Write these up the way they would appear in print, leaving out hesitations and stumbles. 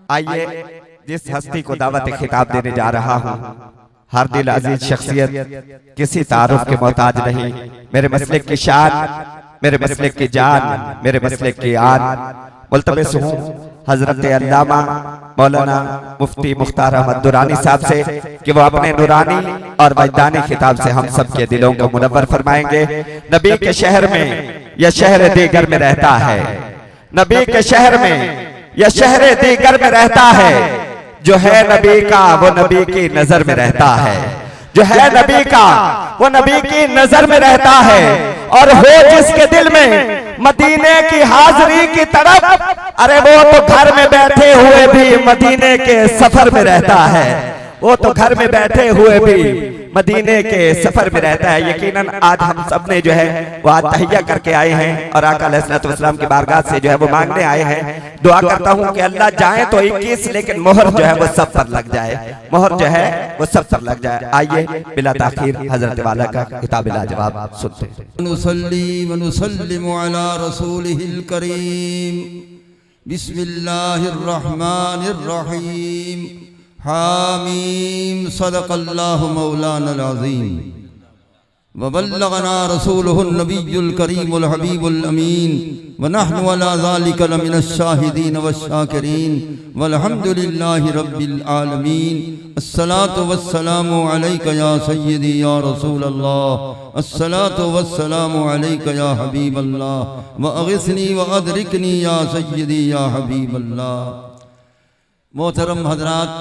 आइए जिस हस्ती को दावत खिताब देने जा रहा हूँ, हर दिल अजीज शख्सियत, किसी तारुफ के मोहताज नहीं। मेरे मसलक की शान, मेरे मसलक की जान, मेरे मसलक की आन। मुल्तमिस हूँ हजरत अल्लामा मौलाना मुफ्ती मुख्तार अहमद दुरानी साहब से कि वो अपने नूरानी और वजदानी खिताब से हम सब के दिलों को मुनव्वर फरमाएंगे। नबी के शहर में या शहर दीगर में रहता है, नबी के शहर में या शहर दीगर में रहता है, जो है नबी का वो नबी की नजर में रहता है, जो है नबी का वो नबी की नजर में रहता है। और हो जिसके दिल में मदीने की हाजिरी की तरफ, अरे वो तो घर में बैठे हुए भी मदीने के सफर में रहता है, वो तो घर में बैठे हुए भी मदीने के सफर में रहता है। यकीनन आज हम सब ने जो है वो आज तहिया करके आए हैं और आका अलैहिस्सलातु वस्सलाम की बारगाह से जो है वो मांगने आए हैं। दुआ करता हूं कि अल्लाह चाहे तो 21, लेकिन मोहर जो है वो सब पर लग जाए, मोहर जो है वो सब पर लग जाए। आइए बिला ताखीर हजरत वाला का किताब लाजवाब सुनते हैं। नुसल्ली व नुसल्लिमु अला रसूलिहिल करीम। बिस्मिल्लाहिर रहमानिर रहीम। हामीम। सदक़ल्लाहु मौलाना अज़ीम व बल्लगना रसूलुहुन नबियुल करीमुल हबीबुल अमीन व नहनु अला ज़ालिका लमिनश शाहिदीन वश्शाकिरीन वल्हम्दुलिल्लाहि रब्बिल आलमीन। अस्सलातु वस्सलामु अलैका या सय्यदी या रसूलल्लाह, अस्सलातु वस्सलामु अलैका या हबीबल्लाह व अग़िस्नी व अदरिकनी या सय्यदी या हबीबल्लाह। मोहतरम हज़रात,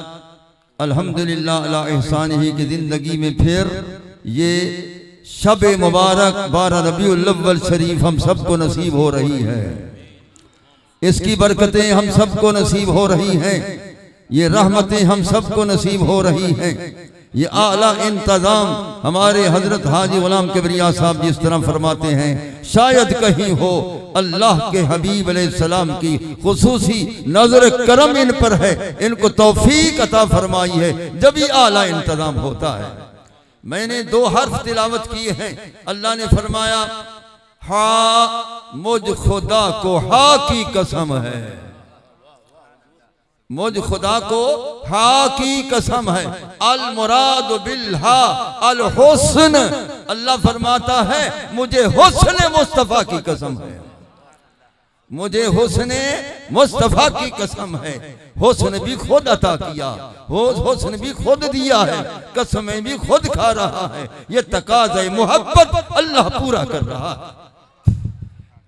अल्हम्दुलिल्लाह अला एहसानिही की ज़िंदगी में फिर ये शब मुबारक 12 रबीउल अव्वल शरीफ हम सबको नसीब हो रही है। इसकी बरकतें हम सबको नसीब हो रही हैं, ये रहमतें हम सबको नसीब हो रही हैं। ये आला इंतज़ाम हमारे हजरत हाजी गुलाम किबरिया साहब जिस तरह फरमाते हैं, शायद कहीं हो अल्लाह के हबीब अलैहिस्सलाम की खुसूसी नजर करम इन पर है, इनको तौफीक अता फरमाई है, जब ही आला इंतज़ाम होता है। मैंने 2 हर्फ तिलावत किए हैं। अल्लाह ने फरमाया, हा मुझ खुदा को हा की कसम है, मुझ खुदा को हा की कसम है। अल मुराद बिल हा अल हुस्न। अल्लाह फरमाता है मुझे हुस्न मुस्तफा की कसम है, मुझे हुस्न मुस्तफा की कसम है। हुस्न भी खुद अता किया, हुस्न भी खुद दिया है, कसमें भी खुद खा रहा है। ये तकाज़े मोहब्बत अल्लाह पूरा कर रहा है,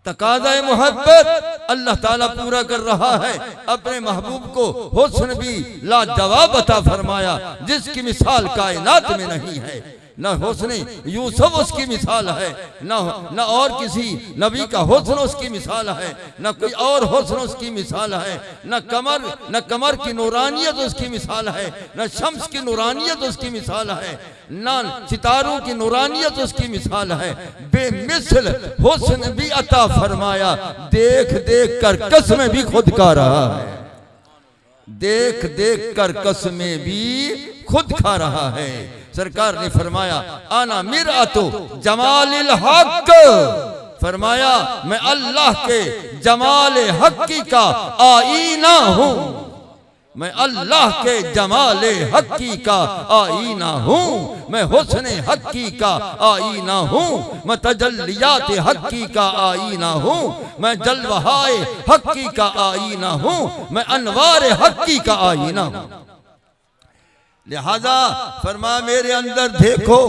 तकाज़े मोहब्बत अल्लाह ताला पूरा कर रहा है। अपने महबूब को हुस्न भी लाजवाब अता फरमाया, जिसकी मिसाल कायनात में नहीं है। न हुस्न यूसुफ उसकी मिसाल है, न और किसी नबी का हुस्न उसकी मिसाल है, न कोई और हुस्न उसकी मिसाल है। न कमर की नूरानियत उसकी मिसाल है, न शम्स की नूरानियत उसकी मिसाल है, न सितारों की नूरानियत उसकी मिसाल है। बेमिसल हुस्न भी अता फरमाया, देख देख कर कसमें भी खुद खा रहा है, देख देख कर कसमें भी खुद खा रहा है। सरकार ने फरमाया, आना मिरातो जमालिल हक, फरमाया मैं अल्लाह के जमाल हक़ी का आईना हूँ, मैं अल्लाह के जमाले हक़ी का आईना हूँ, मैं हुस्ने हक़ी का आईना हूँ, मैं तजल्लियात हक़ी का आईना हूँ, मैं जलवहाए हक़ी का आईना हूँ, मैं अनवार हक़ी का आईना हूँ। लिहाजा फरमा मेरे अंदर देखो,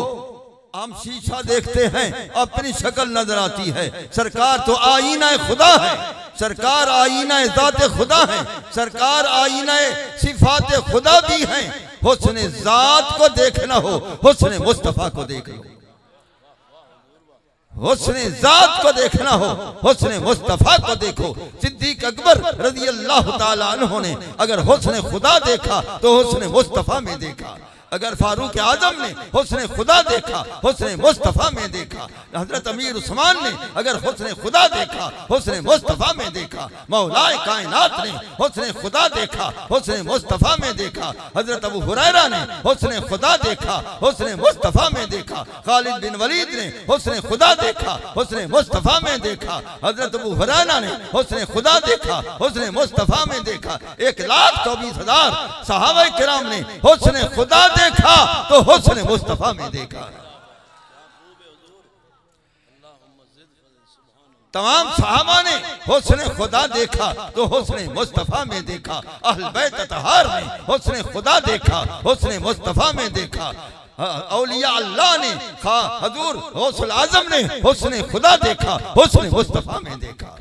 हम शीशा देखते हैं अपनी शक्ल नजर आती है, सरकार तो आईना खुदा है, सरकार आईना ज़ात खुदा है, सरकार आईना सिफात खुदा भी है। हुस्न ज़ात को देखना हो, हुस्न मुस्तफ़ा को देख लो, हुस्न ज़ात को देखना हो, हुस्न मुस्तफ़ा को देखो। सिद्दीक़ अकबर रज़ी अल्लाह ताला अन्हु ने अगर हुस्न खुदा देखा तो हुस्न मुस्तफ़ा में देखा, अगर फारूक आजम ने हुस्न खुदा देखा, हुस्न मुस्तफ़ा में देखा, हजरत अमीर उस्मान ने अगर हुस्न खुदा देखा, हुस्न मुस्तफ़ा में देखा, मौलाए कायनात ने हुस्न खुदा देखा, हुस्न मुस्तफ़ा में देखा, हजरत अबू हुरैरा ने हुस्न खुदा देखा, हुस्न मुस्तफ़ा में देखा, खालिद बिन वलीद ने हुस्न खुदा देखा, हुस्न मुस्तफा में देखा। हजरत अबू हुरैरा ने हुस्न खुदा देखा, हुस्न मुस्तफा में देखा। 1,24,000 सहाबा किराम ने हुस्न खुदा देखा तो हुस्न मुस्तफा में देखा। तमाम सहाबा ने हुस्न खुदा देखा तो हुस्न मुस्तफा में देखा। अहल बैत अतहार ने हुस्न खुदा देखा, हुस्न मुस्तफा में देखा। औलिया अल्लाह ने हजूर गौसुल आजम ने हुस्न खुदा देखा, हुस्न मुस्तफा में देखा।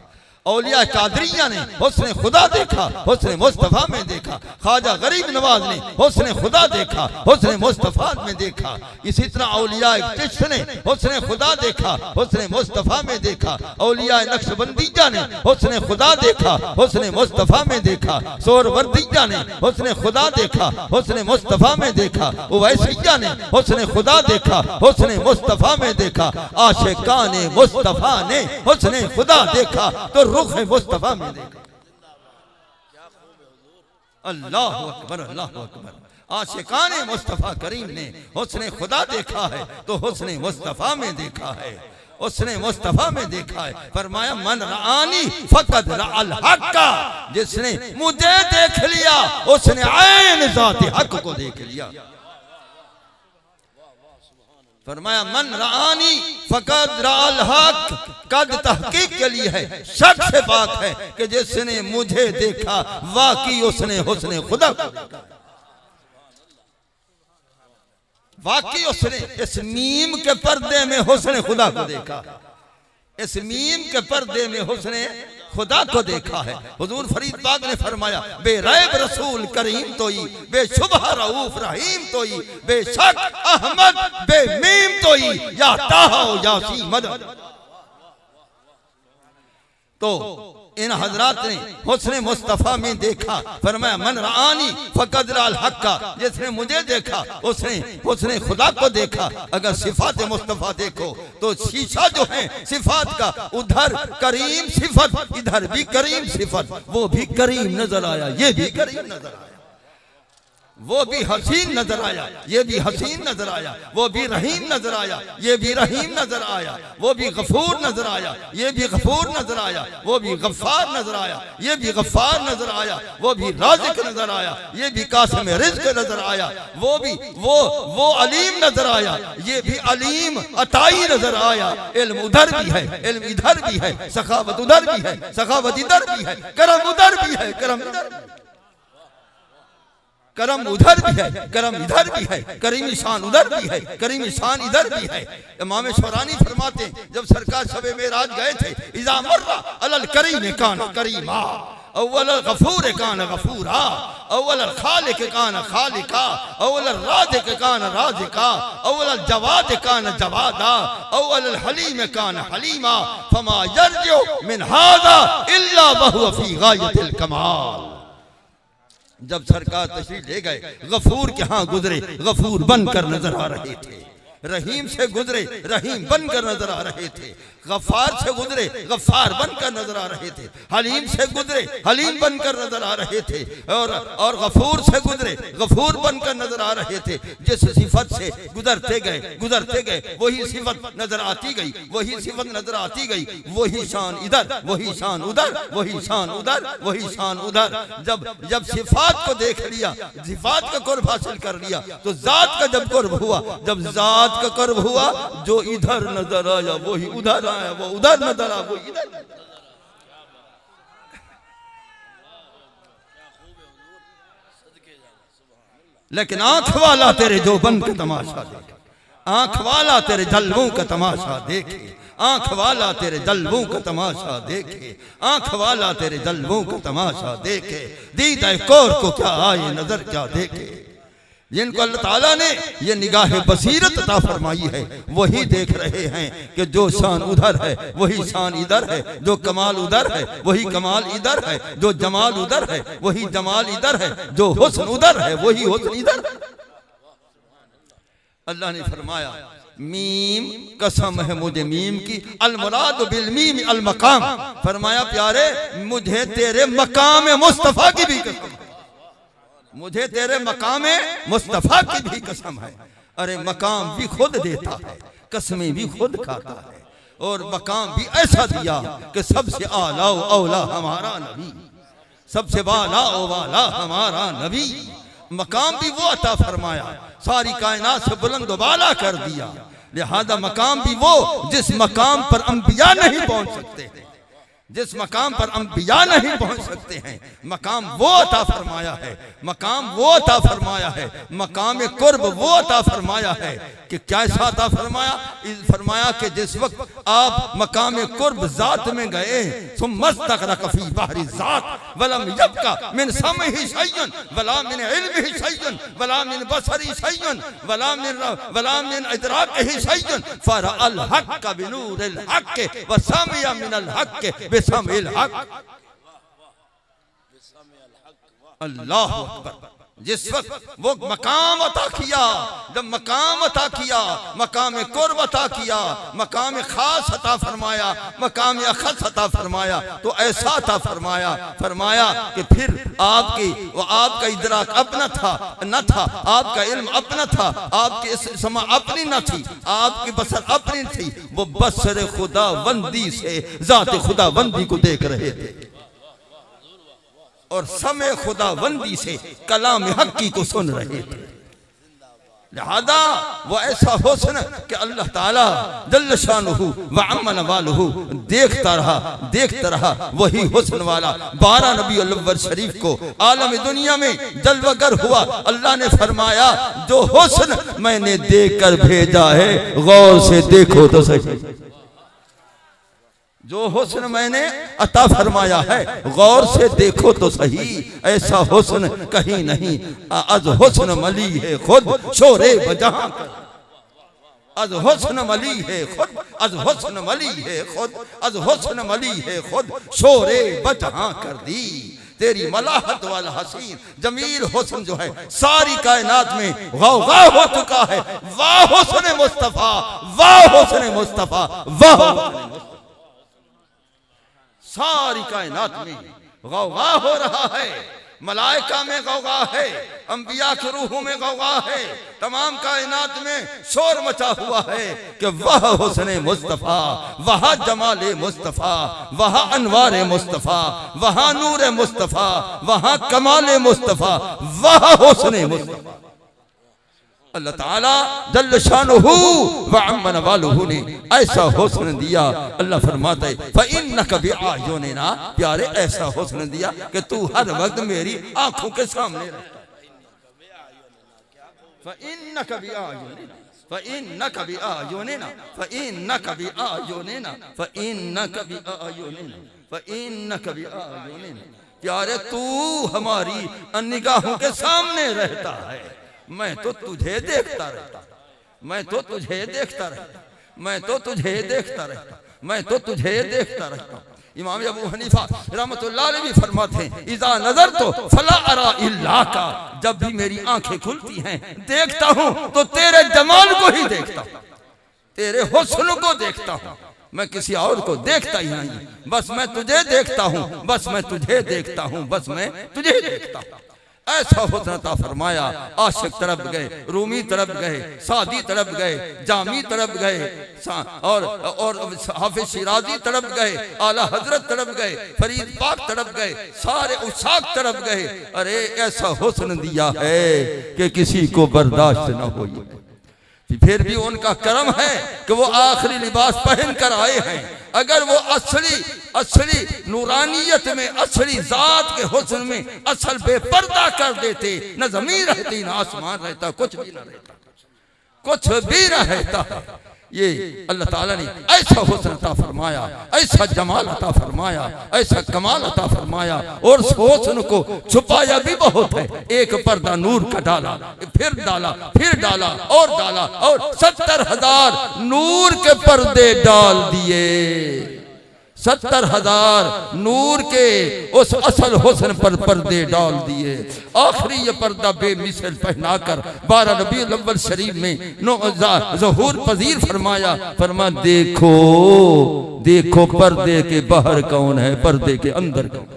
औलिया कादरिया ने हुस्न खुदा देखा, हुस्न मुस्तफा में देखा। ख्वाजा गरीब नवाज ने हुस्न खुदा देखा, हुस्न मुस्तफा में देखा। इसी तरह औलिया चिश्त ने हुस्न खुदा देखा, हुस्न मुस्तफा में देखा। औलिया नक्शबंदिया ने हुस्न खुदा देखा, हुस्न मुस्तफा में देखा। सोरवर्दिया ने हुस्न खुदा देखा, हुस्न मुस्तफा में देखा। उवैसिया ने हुस्न खुदा देखा, हुस्न मुस्तफा में देखा। आशिकान मुस्तफा ने हुस्न खुदा देखा तो रुख मुस्तफा में देखा। अल्लाह अकबर, अल्लाह अकबर। आशिकान मुस्तफा करीम ने हुस्न खुदा देखा है तो हुस्न मुस्तफा में देखा है, उसने मुस्तफा में देखा है। फरमाया मन रानी फकद रअल हक्का, जिसने मुझे देख लिया उसने ऐन ज़ात हक को देख लिया। फरमाया मन रानी फकद रअल हक, कद तहकीक के लिए है, शक से बात है कि जिसने मुझे देखा वाकई उसने हुस्न खुदा को देखा। वाकई उसने इस मीम के पर्दे में हुस्न खुदा को देखा, इस मीम के पर्दे में हुस्न खुदा को देखा है। हुजूर फरीद पाक ने फरमाया बेरैब रसूल करीम तोई, बेशुबह रऊफ रहीम तोई, बेशक अहमद बेमीम तोई, या ताहा यासी मदद। तो इन हजरात ने हुस्न मुस्तफा में देखा। फरमाया मन रानी फकद रअल हक्का, जिसने मुझे देखा उसने हुस्न खुदा को देखा। अगर सिफात मुस्तफा देखो तो शीशा जो है सिफात का, उधर करीम सिफत इधर भी करीम सिफत, वो भी करीम नजर आया, ये भी करीम नजर आया। वो भी हसीन नजर आया, ये भी हसीन नजर आया। वो भी रहीम नजर आया, ये भी रहीम नजर आया। वो भी गफूर नजर आया, ये भी गफूर नजर आया। वो भी गफ्फार नजर आया, ये भी गफ्फार नजर आया। वो भी राज़िक नजर आया, ये भी कासिम रिज़्क़ नजर आया। वो अलीम नजर आया, ये भी अलीम अताई नजर आया। इल्म उधर भी है, इल्म इधर भी है, सखावत उधर भी है, सखावत इधर भी है, करम उधर भी है, करम इधर भी है। करम उधर भी है, करम इधर भी है, करीमी शान उधर भी है, करीमी शान इधर भी है। इमाम शौरानी फरमाते हैं जब सरकार शबे मेराज गए थे, इज़ा मर्रा अलल करीम कान करीमा, अव्वल गफूर कान गफूरा, अव्वल खालिक कान खालिका, अव्वल राज़िक कान राज़िका, अव्वल जवाद कान जवादा, अव्वल हलीम कान हलीमा, फमा यरजु मिन हाज़ा इल्ला वहुव फी गायतिल कमाल। जब सरकार तशरीफ ले गए, गफूर के यहाँ गुजरे, गफूर बनकर नजर आ रहे थे। रहीम से गुजरे, रहीम बनकर नजर आ रहे थे। गफ्फार से गुजरे, गफ्फार बनकर नजर आ रहे थे। हलीम से गुजरे, हलीम बनकर नजर आ रहे थे। और गफूर से गुजरे, गफूर बनकर नजर आ रहे थे। जिस सिफत से गुजरते गए वही सिफत नजर आती गई, वही सिफत नजर आती गई। वही शान इधर, वही शान उधर, वही शान उधर, वही शान उधर। जब सिफात को देख लिया, सिफात का कुर्ब हासिल कर लिया, तो जात का जब कुर्ब हुआ, जब जात का कुर्ब हुआ, जो इधर नजर आया वही उधर आया, वो उधर नजर आया वो इधर। लेकिन आंख वाला तेरे जो बन का तमाशा देखे, आंख वाला तेरे जलवों का तमाशा देखे, आंख वाला तेरे जलवों का तमाशा देखे, आंख वाला तेरे जलवों का तमाशा देखे। दीदाए कौर को क्या आए नजर क्या देखे। जिनको अल्लाह ताला ने ये निगाह बसीरत अता फरमाई है, वही देख रहे हैं कि जो शान उधर है वही शान इधर है, जो कमाल उधर है वही कमाल इधर है, जो जमाल उधर है वही जमाल इधर है, जो हुस्न उधर है वही हुस्न इधर है। अल्लाह ने फरमाया मीम कसम है मुझे मीम की, अल मुराद बिल मीम अल मकाम। फरमाया प्यारे मुझे तेरे मकाम मुस्तफा की भी कसम, मुझे तेरे मकाम मुस्तफा की भी कसम है। अरे मकाम भी खुद देता है, कसमें भी खुद खाता है, और मकाम भी ऐसा दिया कि सबसे आला औला हमारा नबी, सबसे वाला ओ वाला हमारा नबी। मकाम भी वो अता फरमाया, सारी कायनात से बुलंद वाला कर दिया। लिहाजा मकाम भी वो जिस मकाम पर अंबिया नहीं पहुंच सकते हैं, जिस मकाम पर अंबिया नहीं पहुंच सकते हैं, मकाम वो अता फरमाया है, मकाम वो अता फरमाया है, मकाम कुर्ब वो अता फरमाया है कि क्या ऐसा अता फरमाया, फरमाया कि जिस वक्त आप मकाम कुर्ब जात में गए, सुम्मस्तग़रक़ बहरी जात वलम यब्का मिन समही शैय्युन वला मिन इल्मिही शैय्युन वला मिन बसरी शैय्युन वला मिन इदराकिही शैय्युन फरअल हक़्क़ बिनूरिल हक़्क़ व समिअ मिनल हक़्क़ बिसमिल हक़्क़। अल्लाह अकबर। जिस वक्त वो मकाम अता किया, जब मकाम अता किया, मकाम कुर्ब अता किया, मकाम खास अता फरमाया, मकाम अखस अता फरमाया, तो ऐसा अता फरमाया, फरमाया कि फिर आपका इदराक अपना था न था, आपका इल्म अपना था, आपकी समा अपनी न थी, आपकी बसर अपनी थी, वो बसर खुदावंदी से जात खुदावंदी को देख रहे थे और समय खुदावंदी से कलाम हक़्क़ी को सुन रहे थे। लिहाजा वो ऐसा हुस्न कि अल्लाह ताला जल्ल शानुहु व अम्मा नवालुहु देखता रहा वही हुस्न वाला 12 रबीउल अव्वल शरीफ को आलम दुनिया में जलवागर हुआ। अल्लाह ने फरमाया जो हुस्न मैंने देख कर भेजा है गौर से देखो तो सही, जो हुस्न मैंने अता फरमाया है गौर से देखो तो सही, ऐसा हुस्न कहीं नहीं। अज हुस्न मली है खुद शोरे बजहां कर, अज हुस्न मली है खुद, अज हुस्न मली है खुद, अज हुस्न मली है खुद शोरे बजहां कर दी। तेरी मलाहत वाला हसीन जमील हुस्न जो है सारी कायनात में गौगा हो चुका है। वाह हुस्न मुस्तफा, वाह हुस्न मुस्तफा, वाह सारी कायनात में गौगा हो रहा है, मलाइका में गौगा है, अंबिया के रूहों में गौगा है, तमाम कायनात में शोर मचा हुआ है कि वह हुस्न मुस्तफा, वह जमाल मुस्तफा, वह अनवार मुस्तफा, वह नूर मुस्तफा, वह कमाल मुस्तफा, वह हुस्न मुस्तफा। अल्लाह ताला जल्ल शानुहु व अम्मा नवालुहु ने ऐसा हुस्न दिया। अल्लाह फरमाता है फ़इन्नका बिअयुनिना, प्यारे ऐसा हुस्न दिया कि तू हर वक्त मेरी आंखों के सामने रहता। फ़इन्नका बिअयुनिना, फ़इन्नका बिअयुनिना, फ़इन्नका बिअयुनिना, फ़इन्नका बिअयुनिना, फ़इन्नका बिअयुनिना। प्यारे तू हमारी निगाहों के सामने रहता है, मैं तो तुझे देखता रहता, मैं तो तुझे देखता रहता, मैं तो तुझे देखता रहता, मैं तो तुझे देखता रहता। इमाम अबू हनीफा रहमतुल्लाह अलैहि भी फरमाते हैं इज़ा नज़र तो फला अरा इल्ला का, जब भी मेरी आंखें खुलती हैं देखता हूं तो तेरे जमाल को ही देखता हूं, तेरे हुस्न को देखता हूं, मैं किसी और को देखता ही नहीं, बस मैं तुझे देखता हूं, बस मैं तुझे देखता हूं, बस मैं तुझे देखता हूं। ऐसा हुस्न अता फरमाया। आशिक तरफ गए, रूमी तरफ गए, सादी तरफ गए, जामी तरफ गए, और हाफिज शिराजी तरफ गए, आला हजरत तरफ गए, फरीद पाक तरफ गए, सारे उसाक तरफ गए। अरे ऐसा हुस्न दिया है कि किसी को बर्दाश्त न हो। फिर भी उनका करम है कि वो आखिरी लिबास पहन कर आए हैं। अगर वो असली नूरानियत में, असली जात के हुस्न में असल बेपर्दा कर देते, न जमीन रहती न आसमान रहता, कुछ भी न रहता, कुछ भी न रहता। ये अल्लाह ताला ने ऐसा हुस्न अता फरमाया, ऐसा जमाल अता फरमाया, ऐसा कमाल अता फरमाया, और हुस्न को छुपाया भी बहुत है। एक पर्दा नूर का डाला, फिर डाला, फिर डाला और डाला, और 70,000 नूर के पर्दे डाल दिए। 70,000 नूर के उस असल हुस्न पर पर्दे डाल दिए। आखिरी ये पर्दा बेमिसल पहनाकर 12 रबीउल अव्वल शरीफ में ज़हूर पजीर फरमाया। फरमा देखो देखो पर्दे के बाहर कौन है, पर्दे के अंदर कौन।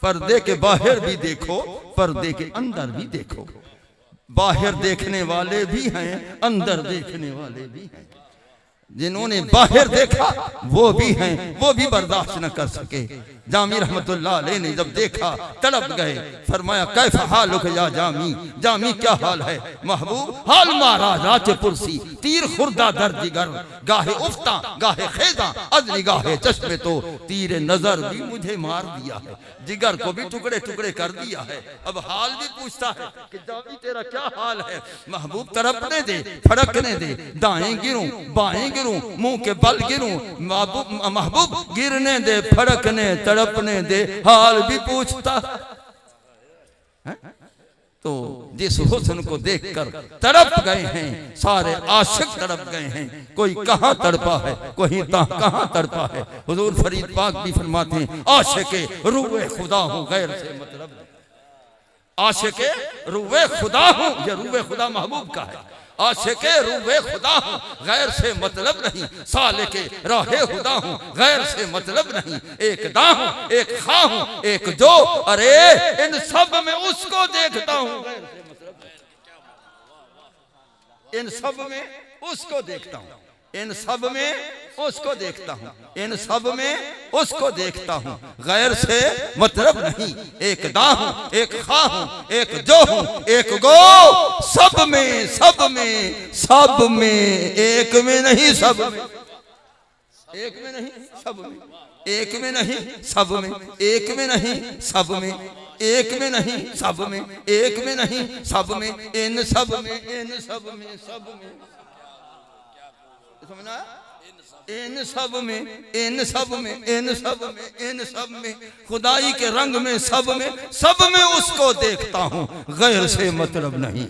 पर्दे के बाहर भी देखो, पर्दे के अंदर भी देखो। बाहर देखने वाले भी हैं, अंदर देखने वाले भी हैं। जिन्होंने बाहर देखा वो भी हैं, वो भी बर्दाश्त न कर सके। जामी रहमतुल्लाह अलैह ने जब देखा तड़प गए, फरमाया कैफ हालुक या जामी, जामी क्या हाल है महबूब? हाल मारा राचे पुरसी, तीर खुर्दा दर जिगर, गाहे उफ्ता गाहे खेदा अज निगाहे चश्मे, तो तीर नजर भी मुझे मार दिया है, जिगर को भी टुकड़े टुकड़े कर दिया है। अब हाल भी पूछता है कि जामी तेरा क्या हाल है? महबूब तड़पने दे, फड़कने दे, दाएं गिरूं बाएं गिरूं, मुंह के बल गिरूं, महबूब गिरने दे, फड़कने तड़पने दे, हाल भी पूछता है। तो जिस हुस्न को देखकर तड़प गए हैं सारे आशिक, तड़प गए हैं। कोई कहां तड़पा है, कोई कहां तड़पा है। हुजूर फरीद पाक भी फरमाते हैं आशिके रूए खुदा हूं गैर से मतलब नहीं। आशिके रूए खुदा हूं, ये रूए खुदा महबूब का है। आशिके रूए खुदा हूं गैर से मतलब नहीं, साले के राहे खुदा हूं गैर से मतलब नहीं। एक दा हूं, एक खा हूं, एक जो, अरे इन सब में उसको देखता हूं गैर से मतलब नहीं। इन सब में उसको देखता हूं, इन सब में उसको देखता हूं, इन सब में उसको देखता हूं गैर से मतलब नहीं। एक दा हूं, एक खा हूं, एक जो हूं, एक गो, सब में सब में सब में, एक में नहीं सब में, एक में नहीं सब में, एक में नहीं सब में, एक में नहीं सब में, एक में नहीं सब में, एक में नहीं सब में, इन सब में, इन सब में, सब में, समझना? इन सब में, इन सब में, इन सब में, इन सब में, खुदाई के रंग में, सब में उसको देखता हूं गैर से मतलब नहीं।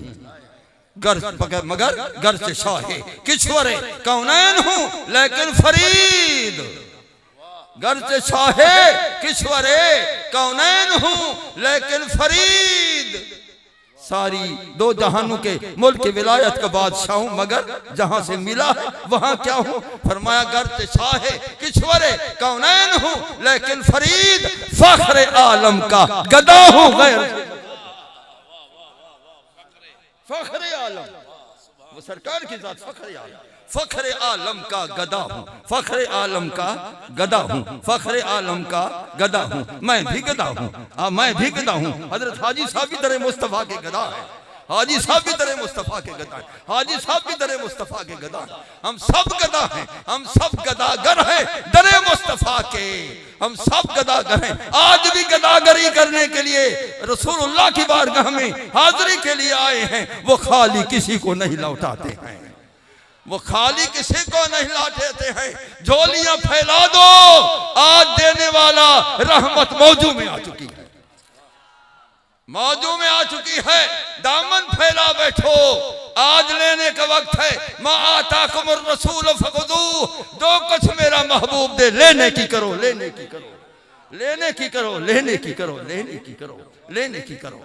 मगर गर्ज शाहे किश्वरे कौनैन हूं लेकिन फरीद, गर्ज शाहे किश्वरे कौनैन हूं लेकिन फरीद। सारी दो जहानों के मुल्क विलायत का बादशाह हूं, मगर जहां से मिला है वहां क्या हूं? फरमाया गर्ज शाहे किश्वरे कौनैन हूं लेकिन फरीद, फख्र आलम का गदा हूं गैर, फख्र आलम, वो सरकार की जात फख्र आलम, फख्र आलम का गदा हूं, फख्र आलम का गदा हूं, फख्र आलम का गदा हूं, मैं भी गदा हूं, मैं भी गदा हूं। हजरत हाजी साहब भी दरे मुस्तफा के गदा है, हाजी साहब भी दरे मुस्तफा के गदा है, हाजी साहब भी दरे मुस्तफा के गदा है। हम सब गदा हैं, हम सब गदागर हैं दरे मुस्तफा के, हम सब गदागर हैं। आज भी गदागरी करने के लिए रसूलुल्लाह की बारगाह में हाजिरी के लिए आए हैं। वो खाली किसी को नहीं लौटाते हैं, वो खाली किसी को नहीं लौटाते हैं। झोलियां फैला दो, आज देने वाला रहमत मौजू में आ चुकी है, मौजू में आ चुकी है। दामन फैला बैठो, आज लेने का वक्त है। मा आताकुमुर रसूल फखुदू, जो कुछ मेरा महबूब दे लेने की करो, लेने की करो, लेने की करो, लेने की करो, लेने की करो, लेने की करो।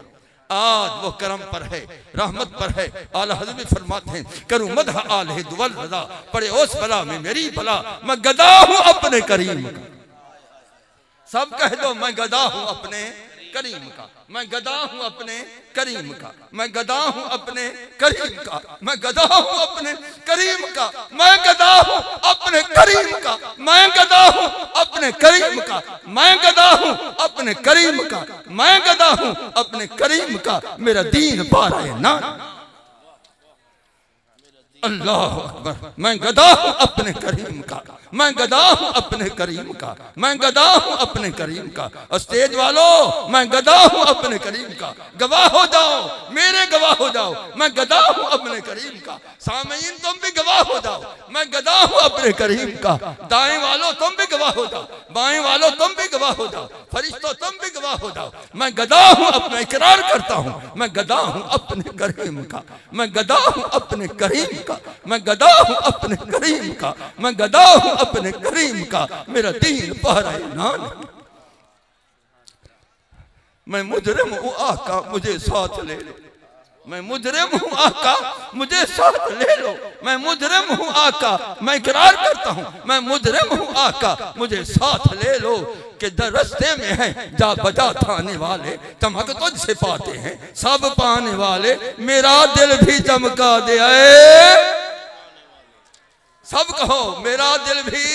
आज वो करम पर है, रहमत पर है। आला हज़रत भी फरमाते हैं करूं मदह आले दुवल रज़ा, पड़े उस बला में मेरी बला, मैं गदा हूं अपने करीम का। सब कह दो मैं गदा हूं अपने करीम का, मैं गदा हूं अपने करीम का, मैं गदा हूं अपने करीम का, मैं गदा हूं अपने करीम का, मैं गदा हूं अपने करीम का, मैं गदा हूं अपने करीम का, मैं गदा हूं अपने करीम का, मैं गदा हूं अपने करीम का। मेरा दीन पारा है ना, अल्लाह अकबर। मैं गदा हूं अपने करीम का, मैं गदा हूं अपने करीम का, मैं गदा हूं अपने करीम का। स्टेज वालों, मैं गदा हूं अपने करीम का, गवाह हो जाओ, मेरे गवाह हो जाओ, मैं गदा हूं अपने करीम का। सामईन तुम भी गवाह हो जाओ, मैं गदा हूं अपने करीम का। दाएं वालों तुम भी गवाह हो जाओ, बाएं वालों तुम भी गवाह हो जाओ, फरिश्तों तुम भी गवाह हो जाओ। मैं गदा हूं, अपना इकरार करता हूं, मैं गदा हूं अपने करीम का, मैं गदा हूं अपने करीम का, मैं गदा हूं अपने करीम का, मैं गदा हूं अपने करीम का। मेरा दीन पहरा ना, मैं मुजरिम हूं, आका मुझे साथ ले, मैं मुजरिम हूँ आका, मुझे साथ ले लो। मैं मुजरिम हूँ आका, मैं इकरार करता हूँ मैं मुजरिम हूँ आका, मुझे साथ ले लो। कि दर रस्ते में है जा बजा थाने वाले, चमक तुझसे पाते हैं सब पाने वाले, मेरा दिल भी चमका दे। सब कहो मेरा दिल भी,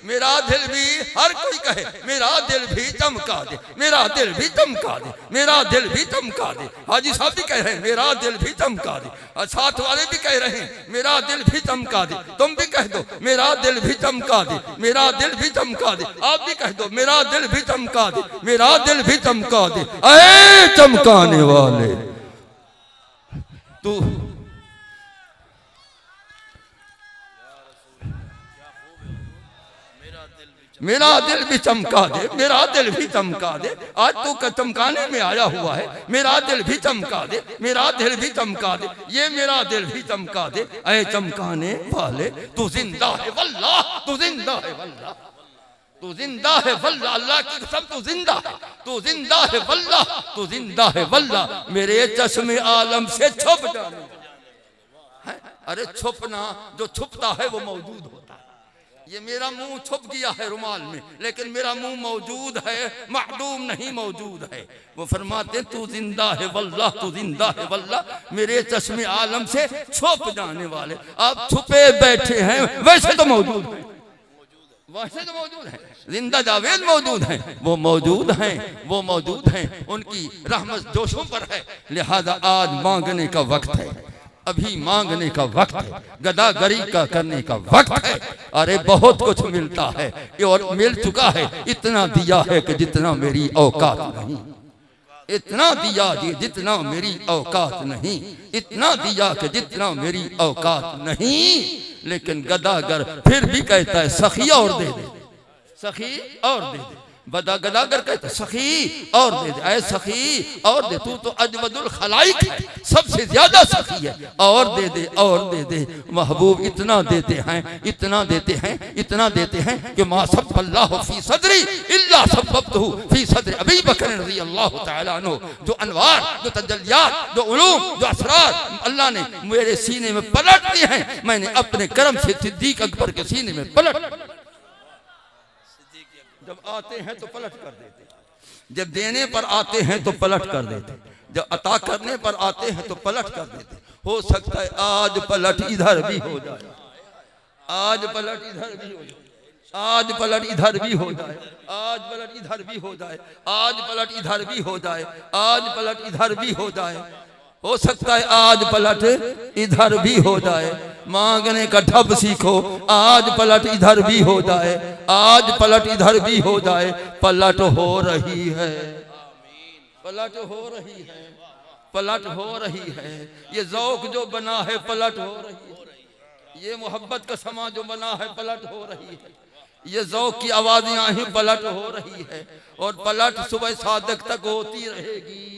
मेरा दिल भी, हर कोई कहे मेरा दिल भी चमका दे, मेरा दिल भी चमका दे, मेरा दिल भी चमका दे। हाजी साहब भी कह रहे हैं मेरा दिल भी चमका दे, और साथ वाले भी कह रहे हैं मेरा दिल भी चमका दे। तुम भी कह दो मेरा दिल भी चमका दे, मेरा दिल भी चमका दे। आप भी कह दो मेरा दिल भी चमका दे, मेरा दिल भी चमका दे। ऐ चमकाने वाले तू मेरा दिल भी चमका दे, मेरा दिल भी चमका दे। आज तू चमकाने में आया हुआ है, मेरा दिल भी चमका दे, मेरा दिल भी चमका दे, ये मेरा दिल भी चमका दे। ऐ चमकाने वाले तू जिंदा है वल्लाह, तू जिंदा है वल्लाह, तू जिंदा है वल्लाह, अल्लाह की कसम तू जिंदा है, तू जिंदा है वल्लाह, तू जिंदा है वल्लाह। मेरे चश्मे आलम से छुप जाने, अरे छुपना, जो छुपता है वो मौजूद होता है। ये मेरा मुंह छुप गया है रुमाल में, लेकिन मेरा मुंह मौजूद है, मादूम नहीं मौजूद है। वो फरमाते तू जिंदा है वल्लाह, तू जिंदा है वल्लाह, मेरे चश्मे आलम से छुप जाने वाले। आप छुपे बैठे हैं, वैसे तो मौजूद है, वैसे तो मौजूद है, जिंदा जावेद मौजूद हैं, वो मौजूद हैं, वो मौजूद हैं, उनकी रहमत जोशों पर है। लिहाजा आज मांगने का वक्त है, अभी मांगने का वक्त है, गदागरी का करने का वक्त है। अरे बहुत कुछ मिलता है और मिल चुका है, इतना दिया है कि जितना मेरी औकात नहीं, इतना दिया जितना मेरी औकात नहीं, इतना दिया कि जितना मेरी औकात नहीं। लेकिन गदागर फिर भी कहता है सखी और दे दे, सखी और दे दे। गदागर कहता सखी और दे दे, ऐ सखी और दे, तू तो अजवदुल खलाइक है, सबसे ज्यादा सखी है, और दे दे, और दे दे। महबूब इतना देते हैं, इतना देते हैं, इतना देते हैं कि मा सब्बल्लाहु फी सदरी इल्ला सब्बतहु फी सदरी अबी बकर रज़ियल्लाहु तआला अन्हु। जो अनवार, जो तजल्लियात, जो उलूम, जो असरार अल्लाह ने मेरे सीने में पलट दिए हैं, मैंने अपने करम से सिद्दीक अकबर के सीने में पलट। जब आते हैं तो पलट कर देते, जब देने पर आते हैं तो पलट कर देते, जब अता करने पर आते हैं तो पलट कर देते। हो सकता है आज पलट इधर भी हो जाए, आज पलट इधर भी हो जाए, आज पलट इधर भी हो जाए, आज पलट इधर भी हो जाए, आज पलट इधर भी हो जाए, आज पलट इधर भी हो जाए। हो सकता है आज पलट इधर भी हो जाए। मांगने का ढब सीखो, आज पलट इधर भी हो जाए, आज पलट इधर भी हो जाए। पलट हो रही है, पलट हो रही है, पलट हो रही है। ये ज़ौक़ जो बना है पलट हो रही है, ये मोहब्बत का समा जो बना है पलट हो रही है, ये ज़ौक़ की आवाज़ें ही पलट हो रही है, और पलट सुबह सादक तक होती रहेगी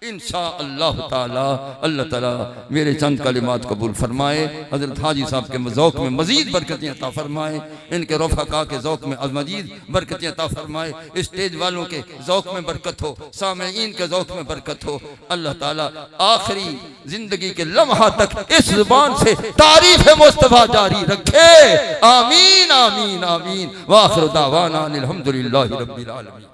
इंशाअल्लाह ताला। अल्लाह ताला मेरे चंद कलिमात कबूल फरमाए, हज़रत हाजी साहब के ज़ौक़ में मज़ीद बरकतें अता फरमाए, इनके रफ़क़ा के ज़ौक़ में मज़ीद बरकतें अता फरमाए, स्टेज वालों के ज़ौक़ में बरकत हो, सामईन के ज़ौक़ में बरकत हो। अल्लाह ताला आखिरी ज़िंदगी के लम्हा तक इस ज़ुबान से तारीफ़ मुस्तफ़ा जारी रखे। आमीन आमीन आमीन। व आखिर दावाना अनिल हम्दुलिल्लाहि रब्बिल आलमीन।